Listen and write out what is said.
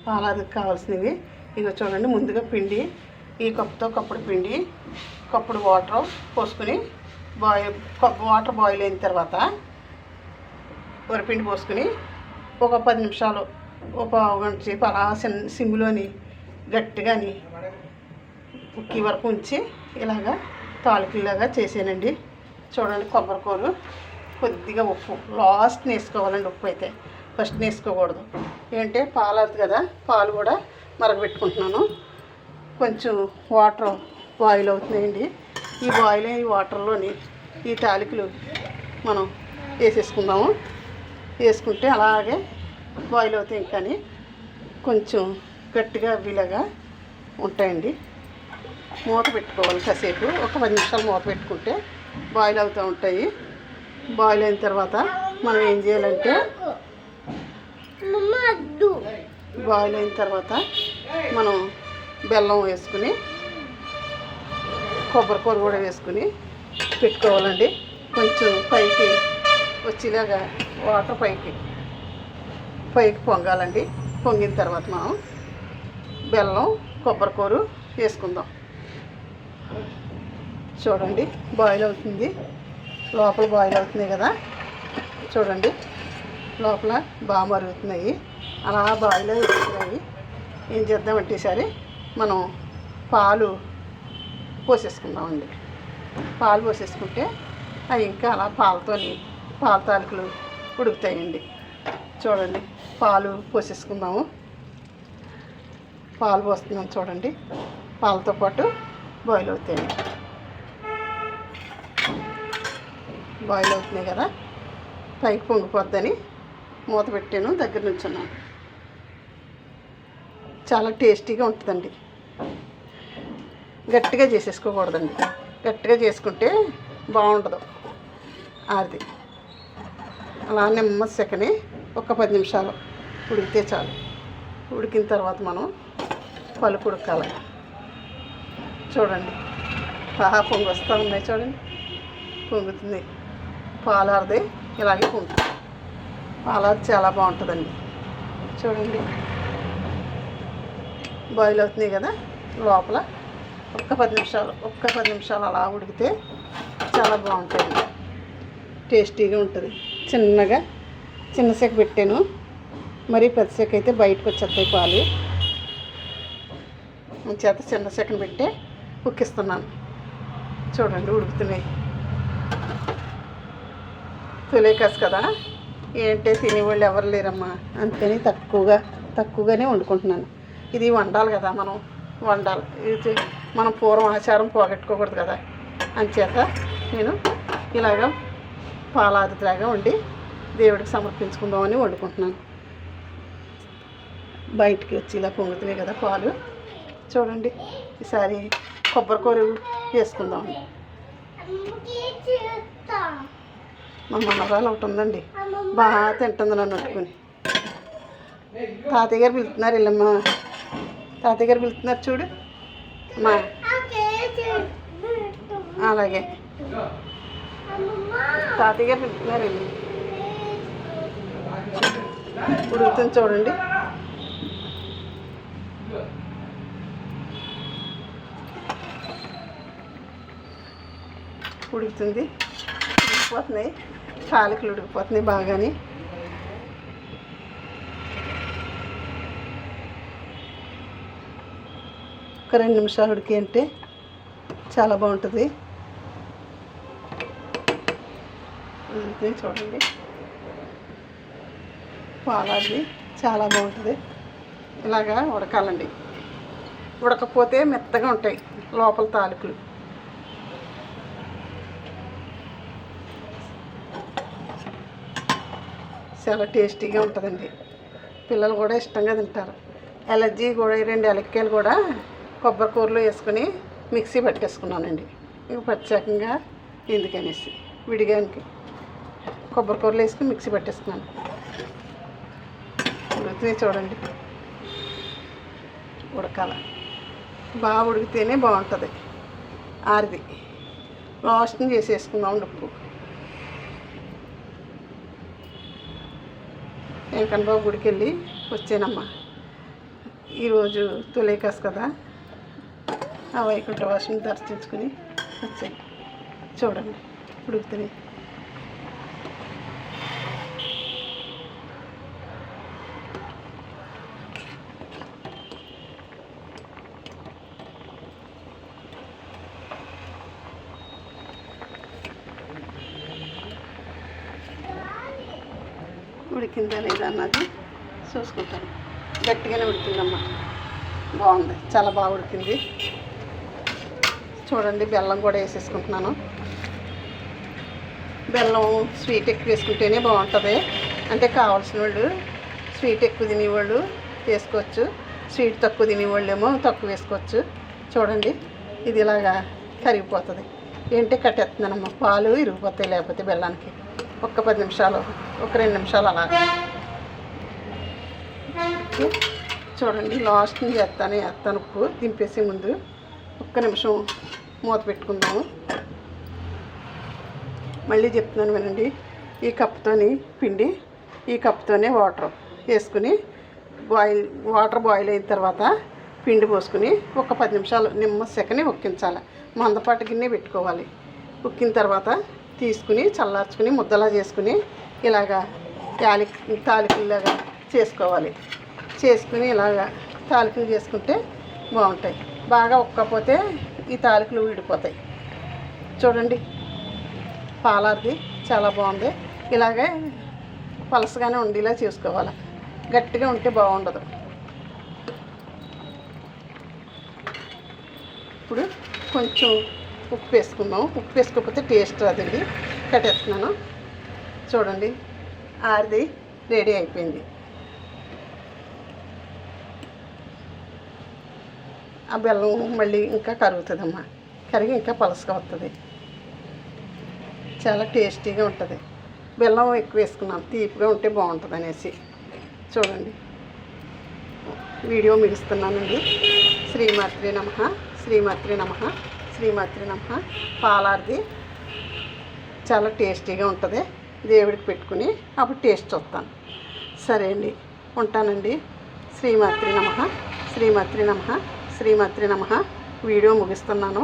పాలకి కావాల్సినవి ఇక చూడండి. ముందుగా పిండి ఈ కప్పుతో కప్పుడు పిండి, కప్పుడు వాటర్ పోసుకుని వాటర్ బాయిల్ అయిన తర్వాత వరిపిండి పోసుకుని ఒక 10 నిమిషాలు ఒక గంట సేపు అలా సిమ్లోని గట్టిగాని ఉక్కి వరకు ఉంచి ఇలాగా తాలికల్లాగా చేసానండి. చూడండి. కొబ్బరికూరు, కొద్దిగా ఉప్పు లాస్ట్ వేసుకోవాలండి. ఉప్పు అయితే ఫస్ట్ వేసుకోకూడదు. ఏంటంటే పాలది కదా, పాలు కూడా మరగబెట్టుకుంటున్నాను. కొంచెం వాటర్ బాయిల్ అవుతున్నాయండి. ఈ బాయిల్ అయ్యే వాటర్లోని ఈ తాలికలు మనం వేసేసుకుందాము. వేసుకుంటే అలాగే బాయిల్ అవుతాయి. కానీ కొంచెం గట్టిగా అవ్వేలాగా ఉంటాయండి. మూత పెట్టుకోవాలి కాసేపు. ఒక 10 నిమిషాలు మూత పెట్టుకుంటే బాయిల్ అవుతూ ఉంటాయి. బాయిల్ అయిన తర్వాత మనం ఏం చేయాలంటే బాయిల్ అయిన తర్వాత మనం బెల్లం వేసుకుని కొబ్బరికూర కూడా వేసుకుని పెట్టుకోవాలండి. కొంచెం పైకి వచ్చేలాగా వాటర్ పైకి పొంగాలండి. పొంగిన తర్వాత మనం బెల్లం కొబ్బరికూర వేసుకుందాం. చూడండి. బాయిల్ అవుతుంది. లోపల బాయిల్ అవుతున్నాయి కదా, చూడండి. లోపల బాగా మరుగుతున్నాయి. అలా బాయిల్ అవుతున్నాయి. ఏం చేద్దామంటే ఈసారి మనం పాలు పోసేసుకుందామండి. పాలు పోసేసుకుంటే అవి ఇంకా అలా పాల తాలికలు ఉడుకుతాయండి. చూడండి. పాలు పోసేసుకుందాము. పాలు పోస్తున్నాం చూడండి. పాలతో పాటు బాయిల్ అవుతాయండి. బాయిల్ అవుతున్నాయి కదా, పైకి పొంగిపోద్దని మూత పెట్టాను. దగ్గర నుంచున్నాను. చాలా టేస్టీగా ఉంటుందండి. గట్టిగా చేసేసుకోకూడదండి. గట్టిగా చేసుకుంటే బాగుండదు. అది అలా నెమ్మదికని ఒక 10 నిమిషాలు ఉడికితే చాలు. ఉడికిన తర్వాత మనం పలుకు ఉడకాలి. చూడండి. పొంగి వస్తూ ఉన్నాయి చూడండి. పొంగుతుంది. పాలారది ఇలాగే పొంగుతుంది. పాలారు చాలా బాగుంటుందండి. చూడండి. బాయిల్ అవుతున్నాయి కదా, లోపల ఒక్క 10 నిమిషాలు అలా ఉడికితే చాలా బాగుంటుంది. టేస్టీగా ఉంటుంది. చిన్న సెక పెట్టాను. మరి పెద్ద సెక అయితే బయటకు వచ్చేస్తాయి పాలు. చేత చిన్న సెకను పెట్టే ఉక్కిస్తున్నాను. చూడండి. ఉడుకుతున్నాయి. తొలేకాసు కదా, ఏంటంటే తినేవాళ్ళు ఎవరు లేరమ్మా, అందుకని తక్కువగానే వండుకుంటున్నాను. ఇది వండాలి కదా, మనం వండాలి. ఇది మనం పూర్వం ఆచారం పోగొట్టుకోకూడదు కదా, అంచేత నేను ఇలాగ పాలాదిలాగా వండి దేవుడికి సమర్పించుకుందామని వండుకుంటున్నాను. బయటికి వచ్చి ఇలా పొంగుతున్నాయి కదా పాలు. చూడండి. ఈసారి కొబ్బరికూర వేసుకుందామండి. మా మనవరాలు ఒకటి ఉందండి, బాగా తింటుంది నన్ను పట్టుకుని. తాతయ్య గారు పిలుస్తున్నారు. వెళ్ళమ్మా, తాతయ్య గారు పిలుస్తున్నారు చూడు అమ్మా. అలాగే తాతయ్య గారు పిలుస్తున్నారు. వెళ్ళి ఉడుకుతుంది చూడండి. ఉడికిపోతున్నాయి. తాలికలు ఉడికిపోతున్నాయి బాగాని. ఒక 2 నిమిషాలు ఉడికి అంటే చాలా బాగుంటుంది. ఉడికినాయి చూడండి. పాలాది చాలా బాగుంటుంది. ఇలాగా ఉడకాలండి. ఉడకపోతే మెత్తగా ఉంటాయి లోపల తాలికలు. చాలా టేస్టీగా ఉంటుందండి. పిల్లలు కూడా ఇష్టంగా తింటారు. ఎలర్జీ కూడా 2 ఎలక్కాయలు కూడా కొబ్బరికూరలో వేసుకుని మిక్సీ పట్టేసుకున్నానండి. ఇక ప్రత్యేకంగా ఎందుకనేసి విడిగానికి కొబ్బరికూరలో వేసుకుని మిక్సీ పట్టేసుకున్నాను. ఉడుకుతున్నాయి చూడండి. ఉడకాల బాగా ఉడికితేనే బాగుంటుంది. ఆరిది లాస్ట్ని చేసేసుకుందాం ఉప్పు. వెంకన్న బాబు గుడికి వెళ్ళి వచ్చానమ్మా. ఈరోజు తొలేకాసు కదా, ఆ వైకుంఠ వాసుని దర్శించుకుని వచ్చాయి. చూడండి ఉడుకుతున్నాయి. ఉడికిందా లేదా అన్నది చూసుకుంటాను. గట్టిగానే ఉడికిందమ్మా, బాగుంది, చాలా బాగా ఉడికింది. చూడండి బెల్లం కూడా వేసేసుకుంటున్నాను. బెల్లం స్వీట్ ఎక్కువ వేసుకుంటేనే బాగుంటుంది. అంటే కావాల్సిన వాళ్ళు స్వీట్ ఎక్కువ తినేవాళ్ళు వేసుకోవచ్చు, స్వీట్ తక్కువ తినేవాళ్ళు ఏమో తక్కువ వేసుకోవచ్చు. చూడండి ఇది ఇలాగా కరిగిపోతుంది. ఏంటి కట్టేస్తున్నానమ్మా, పాలు ఇరిగిపోతాయి లేకపోతే బెల్లానికి. ఒక్క 10 నిమిషాలు, ఒక 2 నిమిషాలు అలా చూడండి. లాస్ట్ వేస్తాను ఉప్పు దింపేసే ముందు. ఒక్క నిమిషం మూత పెట్టుకుందాము. మళ్ళీ చెప్తున్నాను వినండి. ఈ కప్తోని పిండి, ఈ కప్తోనే వాటర్ వేసుకుని వాటర్ బాయిల్ అయిన తర్వాత పిండి పోసుకుని ఒక 10 నిమిషాలు నిమ్మసెకని ఉక్కించాలి. మందపాటి గిన్నె పెట్టుకోవాలి. ఉక్కిన తర్వాత తీసుకుని చల్లార్చుకుని ముద్దలా చేసుకుని ఇలాగా తాలికల్లాగా చేసుకోవాలి. చేసుకుని ఇలాగా తాలికలు చేసుకుంటే బాగుంటాయి. బాగా ఉక్కపోతే ఈ తాలికలు విడిపోతాయి. చూడండి పాలార్ది చాలా బాగుంది. ఇలాగే పలసగానే ఉండేలా చేసుకోవాలి, గట్టిగా ఉంటే బాగుండదు. ఇప్పుడు కొంచెం ఉప్పు వేసుకుందాం. ఉప్పు వేసుకోకపోతే టేస్ట్ రాదండి. కట్టేస్తున్నాను. చూడండి ఆరిది రెడీ అయిపోయింది. ఆ బెల్లం మళ్ళీ ఇంకా కరుగుతుందమ్మా, కరిగి ఇంకా పలసగా వస్తుంది. చాలా టేస్టీగా ఉంటుంది. బెల్లం ఎక్కువ వేసుకున్నాం, తీపిగా ఉంటే బాగుంటుంది అనేసి. చూడండి వీడియో ముగిస్తున్నానండి. శ్రీమాత్రే నమః, శ్రీమాత్రే నమః, శ్రీమాత్రే నమః. పాలార్ది చాలా టేస్టీగా ఉంటుంది. దేవుడికి పెట్టుకుని అప్పుడు టేస్ట్ చూస్తాను. సరే అండి, ఉంటానండి. శ్రీమాత్రే నమః, శ్రీమాత్రే నమః, శ్రీమాత్రే నమః. వీడియో ముగిస్తున్నాను.